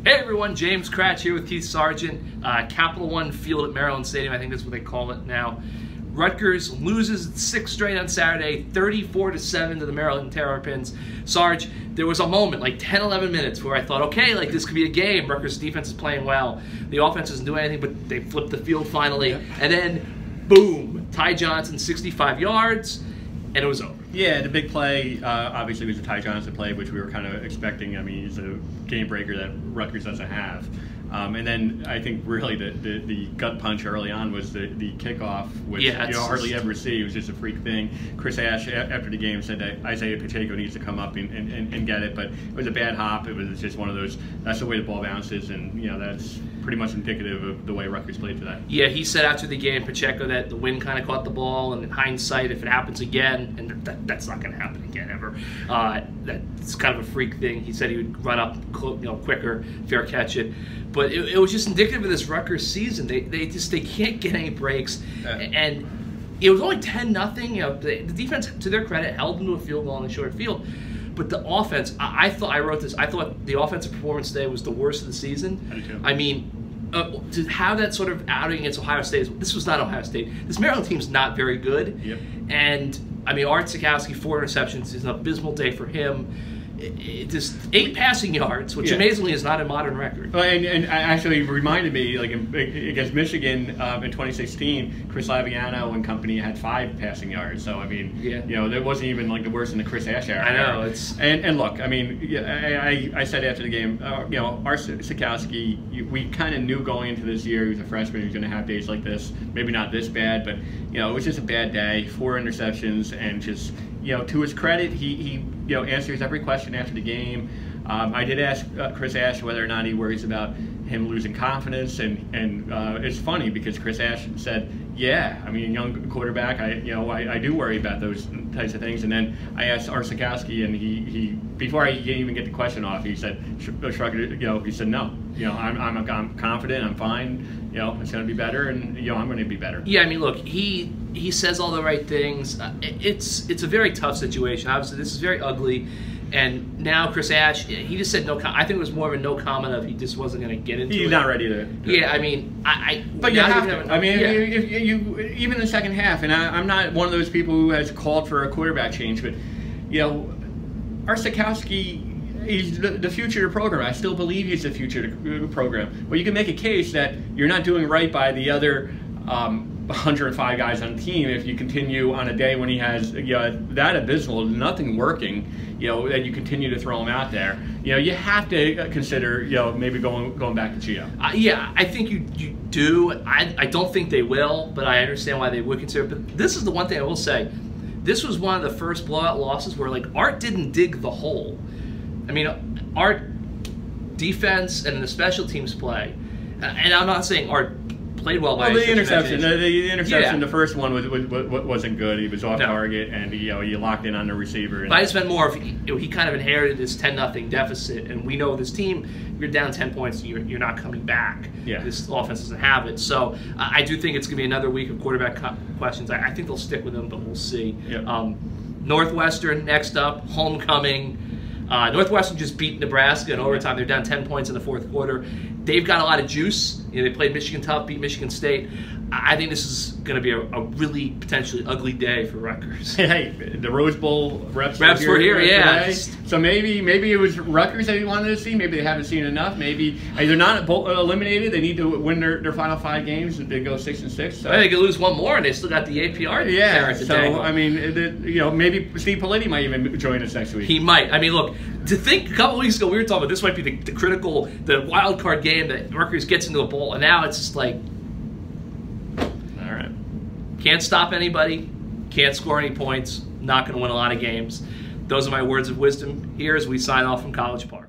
Hey everyone, James Kratch here with Keith Sargeant. Capital One Field at Maryland Stadium, I think that's what they call it now. Rutgers loses 6th straight on Saturday, 34-7 to the Maryland Terrapins. Sarge, there was a moment, like 10-11 minutes, where I thought, okay, like this could be a game. Rutgers' defense is playing well. The offense doesn't do anything, but they flipped the field finally. Yep. And then, boom, Ty Johnson, 65 yards, and it was over. Yeah, the big play, obviously, was the Ty Johnson play, which we were kind of expecting. I mean, he's a game breaker that Rutgers doesn't have. And then I think really the gut punch early on was the kickoff, which you hardly ever see. It was just a freak thing. Chris Ash, after the game, said that Isaiah Pacheco needs to come up and get it, but it was a bad hop. It was just one of those, that's the way the ball bounces, and that's pretty much indicative of the way Rutgers played today. Yeah, he said after the game, Pacheco, that the wind kind of caught the ball, and in hindsight, if it happens again, and that's not going to happen again ever, that's kind of a freak thing. He said he would run up quicker, fair catch it. But it was just indicative of this Rutgers season. They can't get any breaks, and it was only 10-0. The defense, to their credit, held them to a field goal on the short field. But the offense, I wrote this. I thought the offensive performance today was the worst of the season. I do too. I mean, to have that sort of outing against Ohio State, this was not Ohio State. This Maryland team's not very good. Yep. And I mean, auth-ksargeant-auth, 4 interceptions is an abysmal day for him. Just 8 passing yards, which amazingly is not a modern record. Well, and actually reminded me, like against Michigan in 2016, Chris Laviano and company had 5 passing yards. So I mean, that wasn't even like the worst in the Chris Ash era. I know it's. And look, I mean, I said after the game, auth-ksargeant-auth, we kind of knew going into this year he was a freshman, he was going to have days like this. Maybe not this bad, but it was just a bad day. 4 interceptions, and just to his credit, he answers every question after the game. I did ask Chris Ash whether or not he worries about him losing confidence, and it's funny because Chris Ash said, "Yeah, I mean, young quarterback, I do worry about those types of things." And then I asked auth-ksargeant-auth, and he before I even get the question off, he said, he said, "No, I'm confident, I'm fine. It's going to be better, and I'm going to be better." Yeah, I mean, look, he says all the right things. It's a very tough situation. Obviously, this is very ugly. And now Chris Ash, he just said no. I think it was more of a no comment of he just wasn't going to get into it. He's not ready to. Yeah, I mean, But you have to. I mean, if you even in the second half, and I'm not one of those people who has called for a quarterback change, but auth-ksargeant-auth, he's the future of the program. I still believe he's the future of the program. But you can make a case that you're not doing right by the other 105 guys on the team if you continue on a day when he has that abysmal, nothing working, and you continue to throw him out there. You have to consider maybe going back to Gio. Yeah, I think you do. I don't think they will, but I understand why they would consider it. But this is the one thing I will say. This was one of the first blowout losses where Art didn't dig the hole. I mean, Art defense and the special teams play, and I'm not saying Art played well by the interception. The interception, the first one wasn't good. He was off target, and he locked in on the receiver. But I just meant more of he kind of inherited this 10-0 deficit, and we know this team, you're down 10 points, you're not coming back. Yeah. This offense doesn't have it. So I do think it's going to be another week of quarterback questions. I think they'll stick with him, but we'll see. Yep. Northwestern next up, homecoming. Northwestern just beat Nebraska in overtime. They're down 10 points in the 4th quarter. They've got a lot of juice. They played Michigan tough, beat Michigan State. I think this is going to be a really potentially ugly day for Rutgers. Hey, the Rose Bowl reps were here, yeah. So maybe it was Rutgers that he wanted to see. Maybe they haven't seen enough. Maybe they're not eliminated. They need to win their final 5 games and they go 6-6. So. They could lose 1 more, and they still got the APR. Yeah. So I mean, maybe Steve Politi might even join us next week. He might. I mean, look, to think a couple weeks ago we were talking about this might be the wild card game that Rutgers gets into a bowl, and now it's just like. Can't stop anybody, can't score any points, not going to win a lot of games. Those are my words of wisdom here as we sign off from College Park.